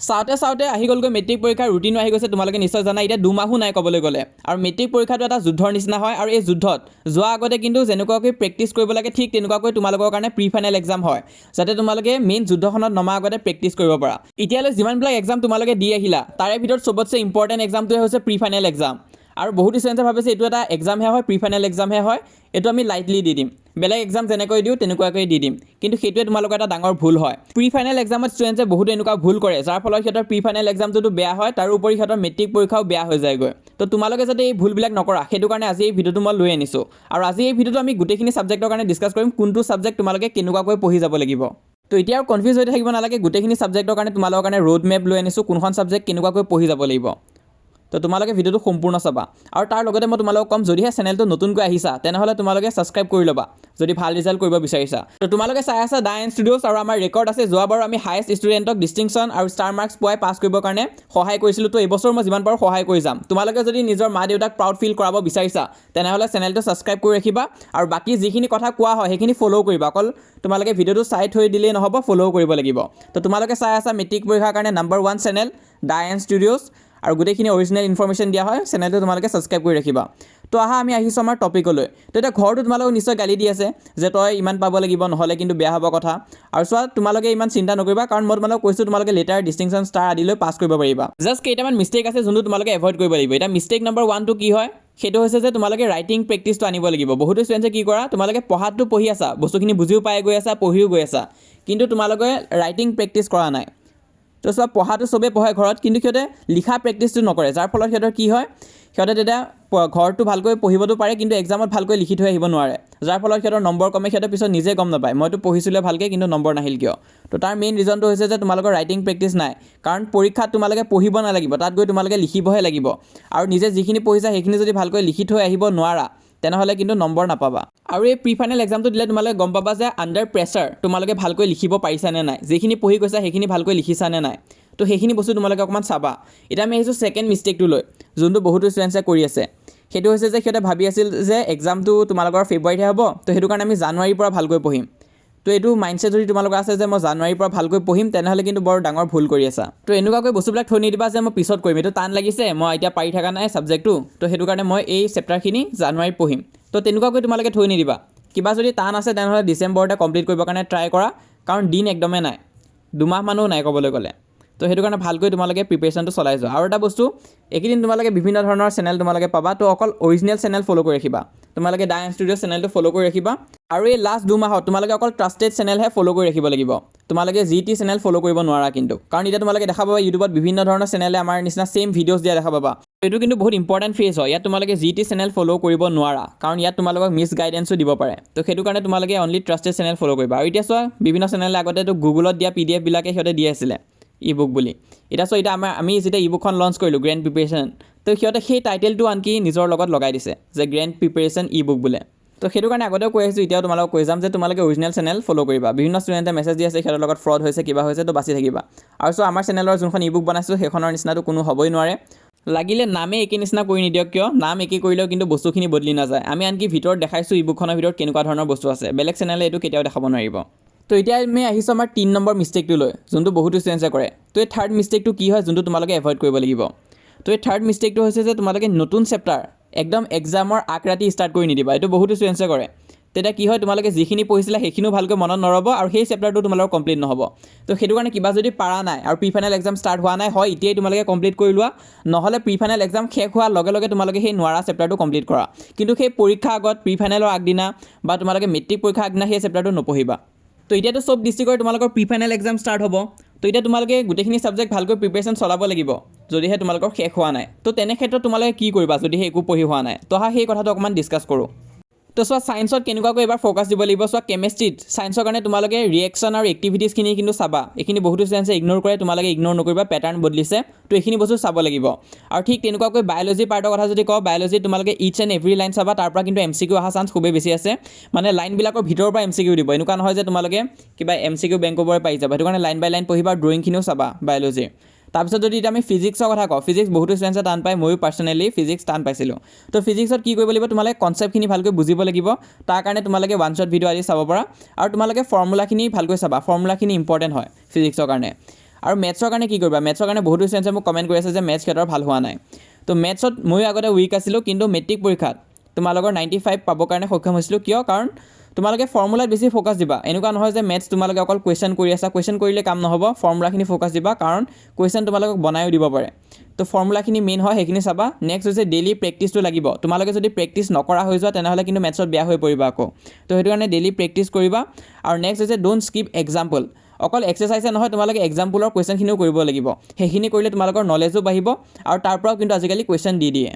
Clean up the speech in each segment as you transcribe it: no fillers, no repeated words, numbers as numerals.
চাওঁতে আহি গ'লগৈ মেট্ৰিক পৰীক্ষাৰ ৰুটিনো আহি গৈছে। তোমালোকে নিশ্চয় জানা এতিয়া দুমাহো নাই ক'বলৈ গ'লে। আৰু মেট্ৰিক পৰীক্ষাটো এটা যুদ্ধৰ নিচিনা হয়। আৰু এই যুদ্ধত যোৱাৰ আগতে কিন্তু যেনেকুৱাকৈ প্ৰেক্টিছ কৰিব লাগে ঠিক তেনেকুৱাকৈ তোমালোকৰ কাৰণে প্ৰি ফাইনেল এক্সাম হয়, যাতে তোমালোকে মেইন যুদ্ধখনত নমাৰ আগতে প্ৰেক্টিছ কৰিব পাৰা। এতিয়ালৈ যিমানবিলাক এক্সাম তোমালোকে দি আহিলা তাৰে ভিতৰত চবতছে ইম্পৰ্টেণ্ট এক্সামটোৱে হৈছে প্ৰি ফাইনেল এক্সাম। আৰু বহুতো ষ্টুডেণ্টে ভাবিছে এইটো এটা এক্সামহে হয়, প্ৰি ফাইনেল এক্সামহে হয়, এইটো আমি লাইটলি দি দিম, বেলেগ এক্সাম যেনেকৈ দিওঁ তেনেকুৱাকৈ দি দিম। কিন্তু সেইটোৱে তোমালোকৰ এটা ডাঙৰ ভুল হয়। প্ৰি ফাইনেল এক্সামত ষ্টুডেণ্টে বহুতো এনেকুৱা ভুল কৰে যাৰ ফলত সিহঁতৰ প্ৰি ফাইনেল এক্সামটোতো বেয়া হয়, তাৰোপৰি সিহঁতৰ মেট্ৰিক পৰীক্ষাও বেয়া হৈ যায়গৈ। তো তোমালোকে যাতে এই ভুলবিলাক নকৰা সেইটো কাৰণে আজি এই ভিডিঅ'টো মই লৈ আনিছোঁ। আৰু আজি এই ভিডিঅ'টো আমি গোটেইখিনি ছাবজেক্টৰ কাৰণে ডিছকাছ কৰিম, কোনটো ছাবজেক্ট তোমালোকে কেনেকুৱাকৈ পঢ়ি যাব লাগিব। তো এতিয়া আৰু কনফিউজ হৈ থাকিব নালাগে, গোটেইখিনি ছাবজেক্টৰ কাৰণে তোমালোকৰ কাৰণে ৰোড মেপ লৈ আনিছোঁ, কোনখন ছাবজেক্ট কেনেকুৱাকৈ পঢ়ি যাব লাগিব। তো তোমালোকে ভিডিঅ'টো সম্পূৰ্ণ চাবা। আৰু তাৰ লগতে মই তোমালোকক ক'ম, যদিহে চেনেলটো নতুনকৈ আহিছা তেনেহ'লে তোমালোকে ছাবস্ক্ৰাইব কৰি ল'বা যদি ভাল ৰিজাল্ট কৰিব বিচাৰিছা। তো তোমালোকে চাই আছা দা এন ষ্টুডিঅ'ছ, আৰু আমাৰ ৰেকৰ্ড আছে যোৱাবাৰ আমি হায়েষ্ট ষ্টুডেণ্টক ডিষ্টিংশ্যন আৰু ষ্টাৰ মাৰ্কছ পোৱাই পাছ কৰিবৰ কাৰণে সহায় কৰিছিলোঁ। তো এইবছৰ মই যিমান পাৰোঁ সহায় কৰি যাম। তোমালোকে যদি নিজৰ মা দেউতাক প্ৰাউড ফিল কৰাব বিচাৰিছা তেনেহ'লে চেনেলটো ছাবস্ক্ৰাইব কৰি ৰাখিবা, আৰু বাকী যিখিনি কথা কোৱা হয় সেইখিনি ফ'ল' কৰিবা। অকল তোমালোকে ভিডিঅ'টো চাই থৈ দিলেই নহ'ব, ফ'ল' কৰিব লাগিব। তো তোমালোকে চাই আছা মেট্ৰিক পৰীক্ষাৰ কাৰণে নাম্বাৰ 1 চেনেল দা এন ষ্টুডিঅ'ছ, আৰু গোটেইখিনি অৰিজিনেল ইনফৰমেশ্যন দিয়া হয়। চেনেলটো তোমালোকে ছাবস্ক্ৰাইব কৰি ৰাখিবা। তো আমি আহিছোঁ আমাৰ টপিকলৈ। তো এতিয়া ঘৰটো তোমালোকক নিশ্চয় গালি দি আছে যে তই ইমান পাব লাগিব, নহ'লে কিন্তু বেয়া হ'ব কথা। আৰু চোৱা, তোমালোকে ইমান চিন্তা নকৰিবা, কাৰণ মই তোমালোকক কৈছোঁ তোমালোকে লেটাৰ, ডিষ্টিংশ্যন, ষ্টাৰ আদিলৈ পাছ কৰিব পাৰিবা। জাষ্ট কেইটামান মিষ্টেক আছে যোনটো তোমালোকে এভইড কৰিব লাগিব। এতিয়া মিষ্টেক নম্বৰ 1টো কি হয়, সেইটো হৈছে যে তোমালোকে ৰাইটিং প্ৰেক্টিছটো আনিব লাগিব। বহুতো ষ্টুডেণ্টে কি কৰা, তোমালোকে পঢ়াটো পঢ়ি আছা, বস্তুখিনি বুজিও পাই গৈ আছা, পঢ়িও গৈ আছা, কিন্তু তোমালোকে ৰাইটিং প্ৰেক্টিছ কৰা নাই। তো চোৱা, পঢ়াটো চবেই পঢ়ে ঘৰত, কিন্তু সিহঁতে লিখা প্ৰেক্টিছটো নকৰে, যাৰ ফলত সিহঁতৰ কি হয়, সিহঁতে তেতিয়া ঘৰটো ভালকৈ পঢ়িবতো পাৰে কিন্তু এক্সামত ভালকৈ লিখি থৈ আহিব নোৱাৰে, যাৰ ফলত সিহঁতৰ নম্বৰ কমে। সিহঁতে পিছত নিজে গম নাপায় মইতো পঢ়িছিলোঁ ভালকৈ কিন্তু নম্বৰ নাহিল কিয়। তো তাৰ মেইন ৰিজনটো হৈছে যে তোমালোকৰ ৰাইটিং প্ৰেক্টিছ নাই। কাৰণ পৰীক্ষাত তোমালোকে পঢ়িব নালাগিব, তাত গৈ তোমালোকে লিখিবহে লাগিব। আৰু নিজে যিখিনি পঢ়িছা সেইখিনি যদি ভালকৈ লিখি থৈ আহিব নোৱাৰা তেনেহ'লে কিন্তু নম্বৰ নাপাবা। আৰু এই প্ৰি ফাইনেল এক্সামটো দিলে তোমালোকে গম পাবা যে আণ্ডাৰ প্ৰেছাৰ তোমালোকে ভালকৈ লিখিব পাৰিছা নে নাই, যিখিনি পঢ়ি গৈছা সেইখিনি ভালকৈ লিখিছা নে নাই। তো সেইখিনি বস্তু তোমালোকে অকণমান চাবা। এতিয়া আমি আহিছোঁ ছেকেণ্ড মিষ্টেকটো লৈ, যোনটো বহুতো ষ্টুডেণ্টছে কৰি আছে। সেইটো হৈছে যে সিহঁতে ভাবি আছিল যে এক্সামটো তোমালোকৰ ফেব্ৰুৱাৰীতহে হ'ব, তো সেইটো কাৰণে আমি জানুৱাৰীৰ পৰা ভালকৈ পঢ়িম। তো এইটো মাইণ্ডছেট যদি তোমালোকৰ আছে যে মই জানুৱাৰীৰ পৰা ভালকৈ পঢ়িম, তেনেহ'লে কিন্তু বৰ ডাঙৰ ভুল কৰি আছা। তো এনেকুৱাকৈ বস্তুবিলাক থৈ নিদিবা যে মই পিছত কৰিম, এইটো টান লাগিছে, মই এতিয়া পাৰি থকা নাই ছাবজেক্টটো, তো সেইটো কাৰণে মই এই চেপ্টাৰখিনি জানুৱাৰীত পঢ়িম। তো তেনেকুৱাকৈ তোমালোকে থৈ নিদিবা। কিবা যদি টান আছে তেনেহ'লে ডিচেম্বৰতে কমপ্লিট কৰিবৰ কাৰণে ট্ৰাই কৰা, কাৰণ দিন একদমেই নাই, 2 মাহ মানো নাই ক'বলৈ গ'লে। তো সেইটো কাৰণে ভালকৈ তোমালোকে প্ৰিপেৰেশ্যনটো চলাই যোৱা। আৰু এটা বস্তু, এইকেইদিন তোমালোকে বিভিন্ন ধৰণৰ চেনেল তোমালোকে পাবা, তো অকল অৰিজিনেল চেনেল ফ'ল' কৰি ৰাখিবা। তোমালোকে দা এন ষ্টুডিঅ' চেনেলটো ফ'ল' কৰি ৰাখিবা। আৰু এই লাষ্ট 2 মাহত তোমালোকে অকল ট্ৰাষ্টেড চেনেলহে ফ'ল' কৰি ৰাখিব লাগিব। তোমালোকে যি টি চেনেল ফ'ল' কৰিব নোৱাৰা কিন্তু, কাৰণ এতিয়া তোমালোকে দেখা পাবা ইউটিউবত বিভিন্ন ধৰণৰ চেনেলে আমাৰ নিচিনা ছেইম ভিডিঅ'জ দিয়া দেখা পাবা। এইটো কিন্তু বহুত ইম্পৰ্টেণ্ট ফেজ হয়। ইয়াত তোমালোকে যি টি চেনেল ফ'ল' কৰিব নোৱাৰা, কাৰণ ইয়াত তোমালোকক মিছ গাইডেঞ্চো দিব পাৰে। তো সেইটো কাৰণে তোমালোকে অনলি ট্ৰাষ্টেড চেনেল ফ'ল' কৰিবা। আৰু এতিয়া চোৱা, বিভিন্ন চেনেলে আগতেতো গুগলত দিয়া PDF বিলাকে সিহঁতে দি আছিলে ই বুক বুলি। এতিয়া আমি যেতিয়া ই বুকখন লঞ্চ কৰিলোঁ গ্ৰেণ্ড প্ৰিপেৰেশ্যন, তো সিহঁতে সেই টাইটেলটো আনকি নিজৰ লগত লগাই দিছে যে গ্ৰেণ্ড প্ৰিপেৰেশ্যন ই বুক বোলে। তো সেইটো কাৰণে আগতেও কৈ আহিছোঁ, এতিয়াও তোমালোকক কৈ যাম যে তোমালোকে অৰিজিনেল চেনেল ফ'ল' কৰিবা। বিভিন্ন ষ্টুডেণ্টে মেছেজ দি আছে সিহঁতৰ লগত ফ্ৰড হৈছে, কিবা হৈছে, তো বাচি থাকিবা। আৰু চোৱা, আমাৰ চেনেলৰ যোনখন ই বুক বনাইছোঁ সেইখনৰ নিচিনাটো কোনো হ'বই নোৱাৰে। লাগিলে নামে একে নিচিনা কৰি নিদিয়ক কিয়, নাম একে কৰিলেও কিন্তু বস্তুখিনি বদলি নাযায়। আমি আনকি ভিতৰত দেখাইছোঁ ই বুকখনৰ ভিতৰত কেনেকুৱা ধৰণৰ বস্তু আছে, বেলেগ চেনেলে এইটো কেতিয়াও দেখাব নোৱাৰিব। তো এতিয়া আমি আহিছোঁ আমাৰ 3 নম্বৰ মিষ্টেকটো লৈ, যোনটো বহুতো ষ্টুডেণ্টছে কৰে। তো এই থাৰ্ড মিষ্টেকটো কি হয়, যোনটো তোমালোকে এভইড কৰিব লাগিব। তো এই থাৰ্ড মিষ্টেকটো হৈছে যে তোমালোকে নতুন চেপ্টাৰ একদম এক্সামৰ আগ ৰাতি ষ্টাৰ্ট কৰি নিদিবা। এইটো বহুতো ষ্টুডেণ্টছে কৰে। তেতিয়া কি হয়, তোমালোকে যিখিনি পঢ়িছিলা সেইখিনিও ভালকৈ মনত নৰব, আৰু সেই চেপ্টাৰটো তোমালোকৰ কমপ্লিট নহ'ব। তো সেইটো কাৰণে কিবা যদি পাৰা নাই আৰু প্ৰি ফাইনেল এক্সাম ষ্টাৰ্ট হোৱা নাই, হয় এতিয়াই তোমালোকে কমপ্লিট কৰি লোৱা, নহ'লে প্ৰি ফাইনেল এক্সাম শেষ হোৱাৰ লগে লগে তোমালোকে সেই নোৱাৰা চেপ্টাৰটো কমপ্লিট কৰা। কিন্তু সেই পৰীক্ষা আগত, প্ৰি ফাইনেলৰ আগদিনা বা তোমালোকে মেট্ৰিক পৰীক্ষাৰ আগদিনা সেই চেপ্টাৰটো নপঢ়িবা। তো এতিয়াতো চব ডিষ্ট্ৰিক্টৰ তোমালোকৰ প্ৰি ফাইনেল এক্সাম ষ্টাৰ্ট হ'ব। তো এতিয়া তোমালোকে গোটেইখিনি ছাবজেক্ট ভালকৈ প্ৰিপেৰেশ্যন চলাব লাগিব, যদিহে তোমালোকৰ শেষ হোৱা নাই। তো তেনে ক্ষেত্ৰত তোমালোকে কি কৰিবা যদিহে একো পঢ়ি হোৱা নাই। তো সেই কথাটো অকণমান ডিছকাছ কৰোঁ। তো চোৱা, ছায়েন্সত কেনেকুৱাকৈ এবাৰ ফ'কাছ দিব লাগিব। চোৱা, কেমেষ্ট্ৰিত ছায়েন্সৰ কাৰণে তোমালোকে ৰিয়েকশ্যন আৰু এক্টিভিটিছখিনি কিন্তু চাবা। এইখিনি বহুতো ষ্টুডেণ্টছে ইগন'ৰ কৰে, তোমালোকে ইগন'ৰ নকৰিবা, পেটাৰ্ণ বদলিছে। তো এইখিনি বস্তু চাব লাগিব। আৰু ঠিক তেনেকুৱাকৈ বায়'লজি পাৰ্টৰ কথা যদি কওঁ, বায়'লজিত তোমালোকে ইচ এণ্ড এভৰি লাইন চাবা, তাৰ পৰা কিন্তু MCQ অহা চান্স খুবেই বেছি আছে। মানে লাইনবিলাকৰ ভিতৰৰ পৰা MCQ দিব, এনেকুৱা নহয় যে তোমালোকে কিবা MCQ বেংকৰ পৰা পাই যাবা। সেইটো কাৰণে লাইন বাই লাইন পঢ়িবা, ড্ৰয়িংখিনিও চাবা বায়'লজিৰ। তাৰপিছত যদি এতিয়া আমি ফিজিক্সৰ কথা কওঁ, ফিজিক্স বহুতো ষ্টুডেণ্টছে টান পায়, ময়ো পাৰ্চনেলি ফিজিক্স টান পাইছিলোঁ। তো ফিজিক্সত কি কৰিব লাগিব, তোমালোকে কনচেপ্টখিনি ভালকৈ বুজিব লাগিব। তাৰ কাৰণে তোমালোকে ওৱান শ্বট ভিডিঅ' আদি চাব পাৰা, আৰু তোমালোকে ফৰ্মুলাখিনি ভালকৈ চাবা। ফৰ্মুলাখিনি ইম্পৰ্টেণ্ট হয় ফিজিক্সৰ কাৰণে। আৰু মেথছৰ কাৰণে কি কৰিবা মেথছৰ কাৰণে বহুতো ষ্টুডেণ্টছে মোক কমেণ্ট কৰি আছে যে মেথছ সিহঁতৰ ভাল হোৱা নাই তো মেথছত ময়ো আগতে উইক আছিলোঁ কিন্তু মেট্ৰিক পৰীক্ষাত তোমালোকৰ 95 পাবৰ কাৰণে সক্ষম হৈছিলোঁ কিয় কাৰণ তোমালোকে ফৰ্মুলাত বেছি ফ'কাছ দিবা এনেকুৱা নহয় যে মেথছ তোমালোকে অকল কুৱেশ্যন কৰি আছা কুৱেশ্যন কৰিলে কাম নহ'ব ফৰ্মুলাখিনি ফ'কাছ দিবা কাৰণ কুৱেশ্যন তোমালোকক বনায়ো দিব পাৰে তো ফৰ্মুলাখিনি মেইন হয় সেইখিনি চাবা নেক্সট হৈছে ডেইলি প্ৰেক্টিছটো লাগিব তোমালোকে যদি প্ৰেক্টিছ নকৰা হৈ যোৱা তেনেহ'লে কিন্তু মেথছত বেয়া হৈ পৰিবা আকৌ তো সেইটো কাৰণে ডেইলি প্ৰেক্টিছ কৰিবা আৰু নেক্সট হৈছে ডোণ্ট স্কিপ এক্সাম্পল অকল এক্সাৰচাইজে নহয় তোমালোকে এক্সাম্পলৰ কুৱেশ্যনখিনিও কৰিব লাগিব সেইখিনি কৰিলে তোমালোকৰ নলেজো বাঢ়িব আৰু তাৰ পৰাও কিন্তু আজিকালি কুৱেশ্যন দি দিয়ে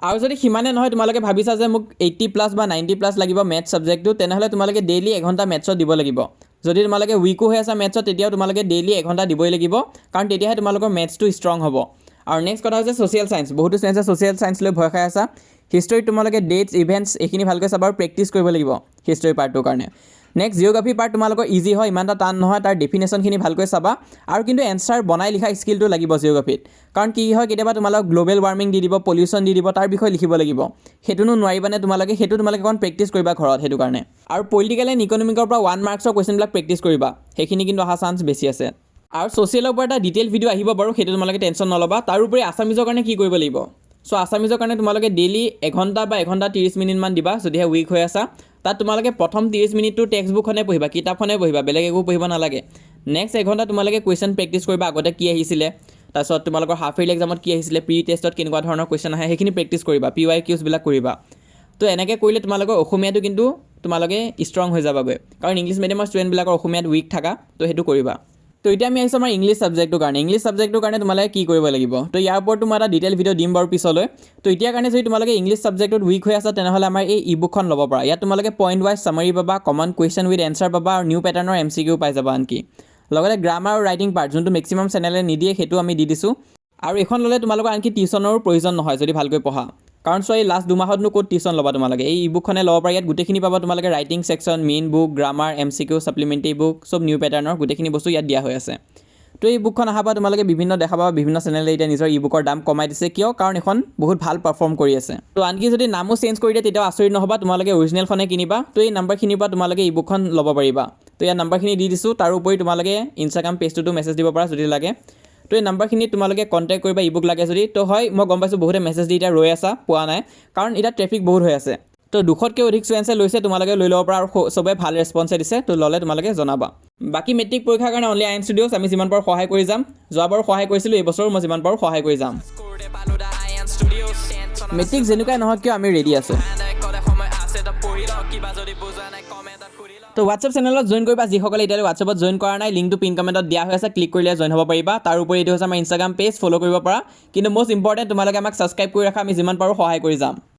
আৰু যদি সিমানে নহয় তোমালোকে ভাবিছা যে মোক 80+ বা 90+ লাগিব মেথছ ছাবজেক্টটো তেনেহ'লে তোমালোকে ডেইলি এঘণ্টা মেথছত দিব লাগিব যদি তোমালোকে উইকো হৈ আছা মেথছত তেতিয়াও তোমালোকে ডেইলি এঘণ্টা দিবই লাগিব কাৰণ তেতিয়াহে তোমালোকৰ মেথছটো ষ্ট্ৰং হ'ব আৰু নেক্সট কথা হৈছে ছ'চিয়েল ছায়েন্স বহুতো ষ্টুডেণ্টছে ছ'চিয়েল ছায়েন্স লৈ ভয় খাই আছা হিষ্ট্ৰীত তোমালোকে ডেটছ ইভেণ্টছ এইখিনি ভালকৈ চাবা আৰু প্ৰেক্টিছ কৰিব লাগিব হিষ্ট্ৰী পাৰ্টটোৰ কাৰণে নেক্সট জিঅ'গ্ৰাফি পাৰ্ট তোমালোকৰ ইজি হয় ইমান এটা টান নহয় তাৰ ডেফিনেশ্যনখিনি ভালকৈ চাবা আৰু কিন্তু এনচাৰ বনাই লিখা স্কিলটো লাগিব জিঅ'গ্ৰাফিত কাৰণ কি হয় কেতিয়াবা তোমালোক গ্ল'বেল ৱাৰ্মিং দি দিব পলিউশ্যন দি দিব তাৰ বিষয়ে লিখিব লাগিব সেইটোনো নোৱাৰিবানে তোমালোকে অকণ প্ৰেক্টিছ কৰিবা ঘৰত সেইটো কাৰণে আৰু পলিটিকেল এণ্ড ইকনমিকৰ পৰা 1 মাৰ্কছৰ কুৱেশ্যনবিলাক প্ৰেক্টিছ কৰিবা সেইখিনি কিন্তু অহা চান্স বেছি আছে আৰু ছ'চিয়েলৰ পৰা এটা ডিটেইল ভিডিঅ' আহিব বাৰু সেইটো তোমালোকে টেনশ্যন নল'বা তাৰোপৰি আছামিজৰ কাৰণে কি কৰিব লাগিব আছামিজৰ কাৰণে তোমালোকে ডেইলি এঘণ্টা বা এঘণ্টা 30 মিনিটমান দিবা যদিহে উইক হৈ আছা তাত তোমালোকে প্ৰথম 30 মিনিটটো টেক্সট বুকখনে পঢ়িবা কিতাপখনে পঢ়িবা বেলেগ একো পঢ়িব নালাগে নেক্সট এঘণ্টা তোমালোকে কুৱেশ্যন প্ৰেক্টিছ কৰিবা আগতে কি আহিছিলে তাৰপিছত তোমালোকৰ হাফ ইয়াৰলি এক্সামত কি আহিছিলে প্ৰি টেষ্টত কেনেকুৱা ধৰণৰ কুৱেশ্যন আহে সেইখিনি প্ৰেক্টিছ কৰিবা PYQsবিলাক কৰিবা তো এনেকৈ কৰিলে তোমালোকৰ অসমীয়াটো কিন্তু তোমালোকে ষ্ট্ৰং হৈ যাবাগৈ কাৰণ ইংলিছ মিডিয়ামৰ ষ্টুডেণ্টবিলাকৰ অসমীয়াত উইক থাকা তো সেইটো কৰিবা তো এতিয়া আমি আহিছোঁ আমাৰ ইংলিছ ছাবজেক্টটোৰ কাৰণে তোমালোকে কি কৰিব লাগিব তো ইয়াৰ ওপৰতো মই এটা ডিটেইল ভিডিঅ' দিম বাৰু পিছলৈ তো এতিয়াৰ কাৰণে যদি তোমালোকে ইংলিছ ছাবজেক্টত উইক হৈ আছা তেনেহ'লে আমাৰ এই ইবুকখন ল'ব পাৰা ইয়াত তোমালোকে পইণ্ট ৱাইজ চামাৰী পাবা কমন কুৱেশ্যন উইথ এনচাৰ পাবা আৰু নিউ পেটাৰ্ণৰ MCQ পাই যাবা আনকি লগতে গ্ৰামাৰ আৰু ৰাইটিং পাৰ্ট যোনটো মেক্সিমাম চেনেলে নিদিয়ে সেইটো আমি দি দিছোঁ আৰু এইখন ল'লে তোমালোকৰ আনকি টিউশ্যনৰো প্ৰয়োজন নহয় যদি ভালকৈ পঢ়া কাৰণ চোৱা এই লাষ্ট 2 মাহতনো ক'ত টিউশ্যন ল'বা তোমালোকে এই ইবুকখনে ল'ব পাৰা ইয়াত গোটেইখিনি পাবা তোমালোকে writing section main book grammar MCQ supplementary book চব নিউ পেটাৰ্ণৰ গোটেইখিনি বস্তু ইয়াত দিয়া হৈ আছে তো এই বুকখন অহাৰ পৰা তোমালোকে বিভিন্ন দেখা পাবা বিভিন্ন চেনেলে এতিয়া নিজৰ ইবুকৰ দাম কমাই দিছে কিয় কাৰণ এখন বহুত ভাল পাৰফৰ্ম কৰি আছে তো আনকি যদি নামো চেঞ্জ কৰি দিয়ে তেতিয়াও আচৰিত নহ'বা তোমালোকে অৰিজিনেলখনে কিনিবা তো এই নাম্বাৰখিনিৰ পৰা তোমালোকে ইবুকখন ল'ব পাৰিবা তো ইয়াত নাম্বাৰখিনি দি দিছোঁ তাৰোপৰি তোমালোকে ইনষ্টাগ্ৰাম পেজটোতো মেছেজ দিব পাৰা যদি লাগে তো এই নাম্বাৰখিনিত তোমালোকে কণ্টেক্ট কৰিবা ইবুক লাগে যদি তো হয় মই গম পাইছোঁ বহুতে মেছেজ দি এতিয়া ৰৈ আছা পোৱা নাই কাৰণ এতিয়া ট্ৰেফিক বহুত হৈ আছে তো 200তকৈ অধিক ষ্টুডেণ্টছে লৈছে তোমালোকে লৈ ল'ব পাৰা আৰু চবে ভাল ৰেছপন্সে দিছে তো ল'লে তোমালোকে জনাবা বাকী মেট্ৰিক পৰীক্ষাৰ কাৰণে অনলি আইন ষ্টুডিঅ'ছ আমি যিমান পাৰোঁ সহায় কৰি যাম যোৱাবাৰো সহায় কৰিছিলোঁ এইবছৰো মই যিমান পাৰোঁ সহায় কৰি যাম মেট্ৰিক যেনেকুৱাই নহওক কিয় আমি ৰেডি আছোঁ তো হোৱাটছএপ চেনেলত জইন কৰিবা যিসকলে এতিয়ালৈ হোৱাটছএপত জইন কৰা নাই লিংকটো পিন কমেণ্টত দিয়া হৈ আছে ক্লিক কৰিলে জইন হ'ব পাৰিবা তাৰোপৰি এইটো হৈছে আমাৰ ইনষ্টাগ্ৰাম পেজ ফ'ল' কৰিব পাৰা কিন্তু মষ্ট ইম্পৰ্টেণ্ট তোমালোকে আমাক ছাবস্ক্ৰাইব কৰি ৰাখা আমি যিমান পাৰোঁ সহায় কৰি যাম